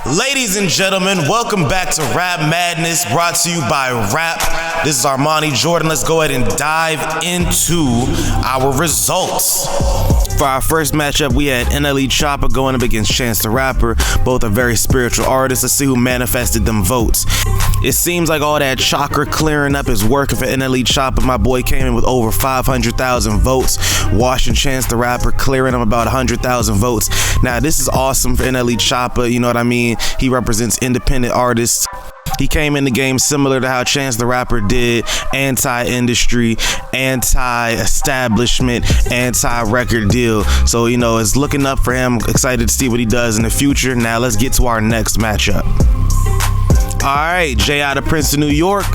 Ladies and gentlemen, welcome back to Rap Madness, brought to you by Rap. This is Armani Jordan. Let's go ahead and dive into our results. For our first matchup, we had NLE Choppa going up against Chance the Rapper. Both are very spiritual artists. Let's see who manifested them votes. It seems like all that chakra clearing up is working for NLE Choppa. My boy came in with over 500,000 votes, washing Chance the Rapper, clearing him about 100,000 votes. Now, this is awesome for NLE Choppa, you know what I mean? He represents independent artists. He came in the game similar to how Chance the Rapper did, anti-industry, anti-establishment, anti-record deal. So, you know, it's looking up for him. Excited to see what he does in the future. Now, let's get to our next matchup. All right, Jay out of Princeton, New York,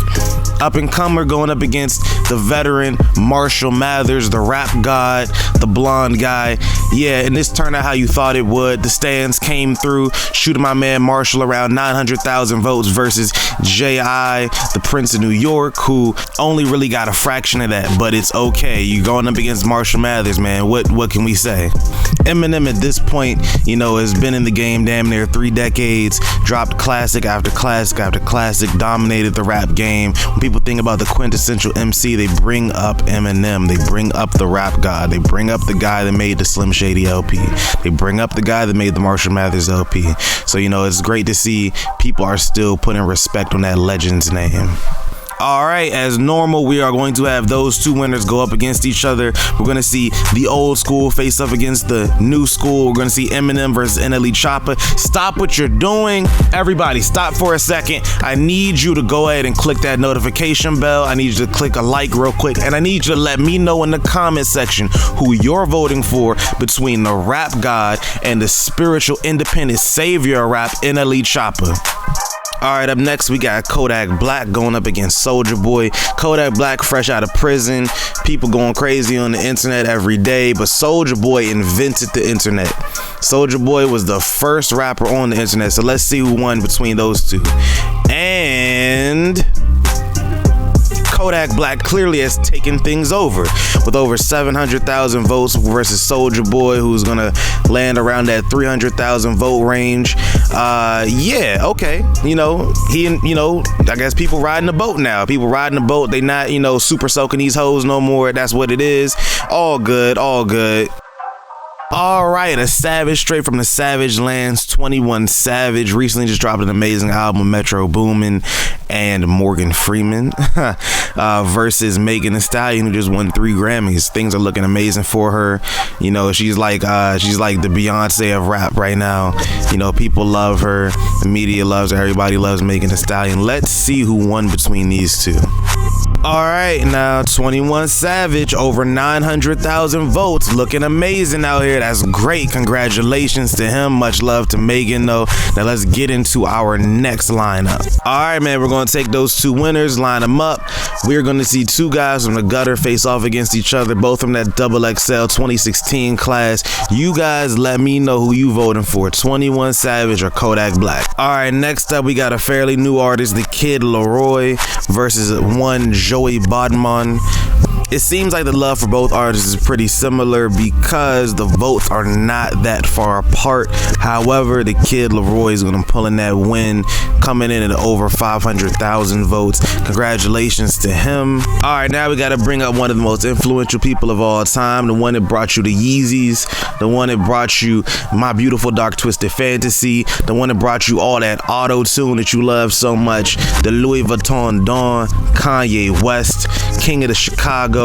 up-and-comer going up against the veteran Marshall Mathers, the rap god, the blonde guy. Yeah, and this turned out how you thought it would. The stands came through, shooting my man Marshall around 900,000 votes versus J.I., the Prince of New York, who only really got a fraction of that, but it's okay. You're going up against Marshall Mathers, man. What can we say? Eminem at this point, you know, has been in the game damn near 3 decades, dropped classic after classic after classic, dominated the rap game. When people think about the quintessential MC, they bring up Eminem, they bring up the rap god, they bring up the guy that made the Slim Shady LP, they bring up the guy that made the Marshall Mathers LP. So, you know, it's great to see people are still putting respect on that legend's name. All right, as normal, we are going to have those two winners go up against each other. We're going to see the old school face up against the new school. We're going to see Eminem versus NLE Choppa. Stop what you're doing. Everybody, stop for a second. I need you to go ahead and click that notification bell. I need you to click a like real quick. And I need you to let me know in the comment section who you're voting for between the rap god and the spiritual independent savior of rap, NLE Choppa. All right, up next, we got Kodak Black going up against Soulja Boy. Kodak Black fresh out of prison. People going crazy on the internet every day, but Soulja Boy invented the internet. Soulja Boy was the first rapper on the internet, so let's see who won between those two. And Kodak Black clearly has taken things over with over 700,000 votes versus Soulja Boy, who's gonna land around that 300,000 vote range. Yeah, okay. You know, I guess people riding the boat now. People riding the boat. They not, you know, super soaking these hoes no more. That's what it is. All good, all good. All right, a savage straight from the Savage Lands, 21 Savage, recently just dropped an amazing album, Metro Boomin and Morgan Freeman, versus Megan Thee Stallion, who just won 3 Grammys. Things are looking amazing for her. You know, she's like the Beyonce of rap right now. You know, people love her, the media loves her, everybody loves Megan Thee Stallion. Let's see who won between these two. All right, now 21 Savage, over 900,000 votes, looking amazing out here. That's great. Congratulations to him. Much love to Megan, though. Now let's get into our next lineup. All right, man, we're going to take those two winners, line them up. We're going to see two guys from the gutter face off against each other, both from that XXL 2016 class. You guys let me know who you voting for, 21 Savage or Kodak Black. All right, next up, we got a fairly new artist, the Kid LAROI versus one Joey Bodman. It seems like the love for both artists is pretty similar because the votes are not that far apart. However, the Kid LAROI is going to pull in that win, coming in at over 500,000 votes. Congratulations to him. All right, now we got to bring up one of the most influential people of all time, the one that brought you the Yeezys, the one that brought you My Beautiful Dark Twisted Fantasy, the one that brought you all that auto-tune that you love so much, the Louis Vuitton Dawn, Kanye West, King of the Chicago.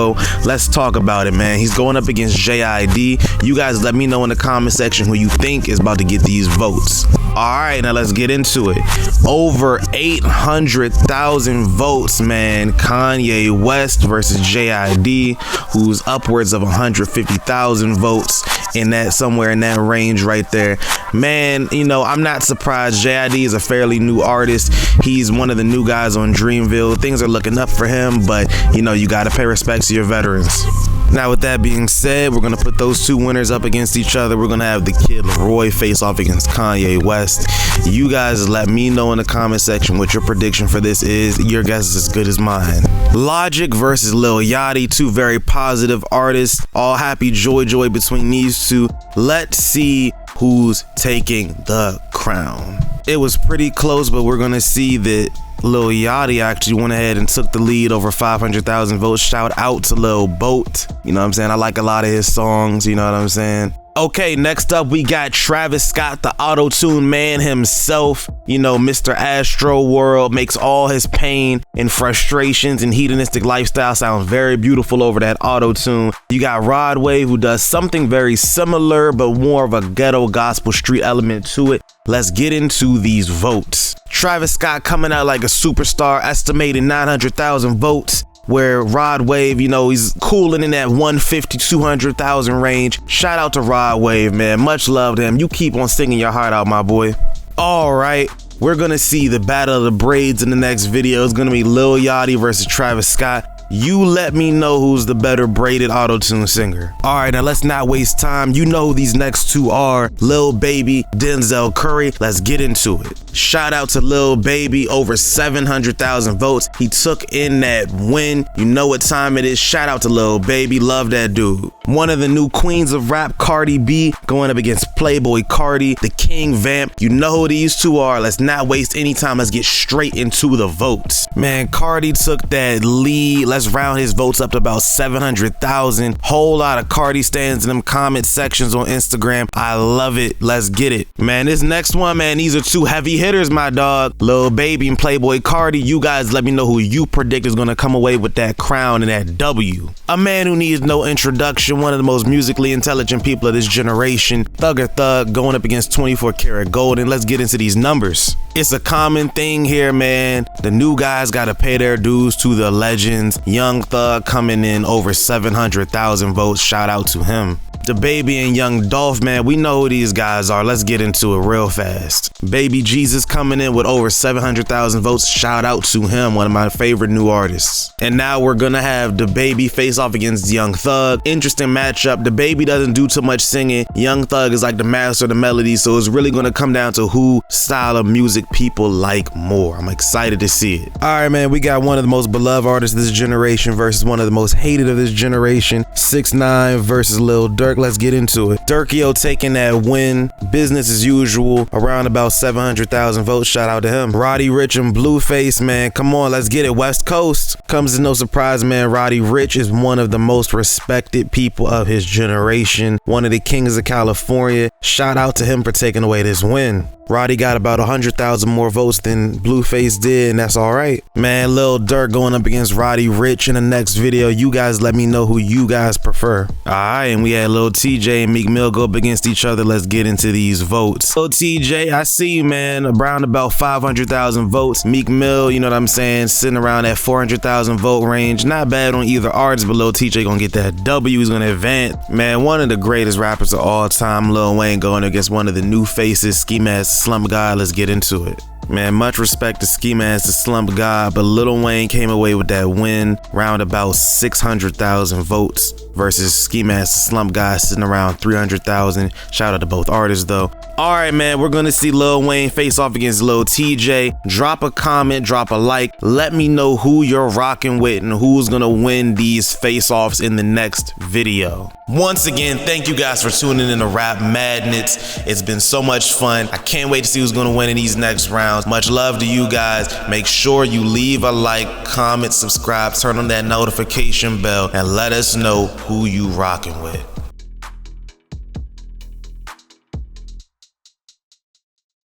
Let's talk about it, man. He's going up against JID. You guys let me know in the comment section who you think is about to get these votes. All right, now let's get into it. Over 800,000 votes, man. Kanye West versus JID, who's upwards of 150,000 votes, in that, somewhere in that range right there. Man, you know, I'm not surprised. JID is a fairly new artist. He's one of the new guys on Dreamville. Things are looking up for him, but you know, you got to pay respect to your veterans. Now, with that being said, we're going to put those two winners up against each other. We're going to have the Kid LAROI face off against Kanye West. You guys let me know in the comment section what your prediction for this is. Your guess is as good as mine. Logic versus Lil Yachty, two very positive artists. All happy joy between these two. Let's see who's taking the crown. It was pretty close, but we're gonna see that Lil Yachty actually went ahead and took the lead over 500,000 votes. Shout out to Lil Boat. You know what I'm saying? I like a lot of his songs, you know what I'm saying? Okay, next up we got Travis Scott, the auto-tune man himself. You know, Mr. Astro World makes all his pain and frustrations and hedonistic lifestyle sound very beautiful over that auto-tune. You got Rod Wave, who does something very similar but more of a ghetto gospel street element to it. Let's get into these votes. Travis Scott coming out like a superstar, estimating 900,000 votes. Where Rod Wave, you know, he's cooling in that 150, 200,000 range. Shout out to Rod Wave, man. Much love to him. You keep on singing your heart out, my boy. All right, we're gonna see the battle of the braids in the next video. It's gonna be Lil Yachty versus Travis Scott. You let me know who's the better braided auto-tune singer. All right, now let's not waste time. You know who these next two are, Lil Baby, Denzel Curry. Let's get into it. Shout out to Lil Baby, over 700,000 votes. He took in that win. You know what time it is. Shout out to Lil Baby, love that dude. One of the new queens of rap, Cardi B, going up against PLAYBOI Carti, the King Vamp. You know who these two are. Let's not waste any time. Let's get straight into the votes. Man, Carti took that lead. Let's round his votes up to about 700,000. Whole lot of Carti stands in them comment sections on Instagram. I love it. Let's get it. Man, this next one, man, these are two heavy hitters, my dog. Lil Baby and PLAYBOI Carti. You guys let me know who you predict is gonna come away with that crown and that W. A man who needs no introduction, one of the most musically intelligent people of this generation. Thugger Thug going up against 24 Karat Gold, and let's get into these numbers. It's a common thing here, man. The new guys gotta pay their dues to the legends. Young Thug coming in over 700,000 votes. Shout out to him. The Baby and Young Dolph, man, we know who these guys are. Let's get into it real fast. Baby Jesus coming in with over 700,000 votes. Shout out to him, one of my favorite new artists. And now we're gonna have the Baby face off against Young Thug. Interesting matchup. The Baby doesn't do too much singing. Young Thug is like the master of the melody, so it's really gonna come down to who style of music people like more. I'm excited to see it. All right, man, we got one of the most beloved artists of this generation versus one of the most hated of this generation. 6ix9ine versus Lil Durk. Let's get into it. Durkio taking that win. Business as usual. Around about 700,000 votes. Shout out to him. Roddy Ricch and Blueface, man. Come on, let's get it. West Coast. Comes as no surprise, man. Roddy Ricch is one of the most respected people of his generation. One of the kings of California. Shout out to him for taking away this win. Roddy got about 100,000 more votes than Blueface did, and that's all right. Man, Lil Durk going up against Roddy Ricch in the next video. You guys let me know who you guys prefer. All right, and we had Lil TJ and Meek Mill go up against each other. Let's get into these votes. Lil TJ, I see you, man, around about 500,000 votes. Meek Mill, you know what I'm saying, sitting around that 400,000 vote range. Not bad on either artist, but Lil TJ gonna get that W. He's gonna advance. Man, one of the greatest rappers of all time, Lil Wayne, going against one of the new faces, Ski Mask Slump God. Let's get into it. Man, much respect to Ski Mask, the Slump God, but Lil Wayne came away with that win, round about 600,000 votes versus Ski Mask, the Slump God, sitting around 300,000. Shout out to both artists though. All right, man, we're gonna see Lil Wayne face off against Lil TJ. Drop a comment, drop a like. Let me know who you're rocking with and who's gonna win these face-offs in the next video. Once again, thank you guys for tuning in to Rap Madness. It's been so much fun. I can't wait to see who's gonna win in these next rounds. Much love to you guys. Make sure you leave a like, comment, subscribe, turn on that notification bell, and let us know who you rocking with.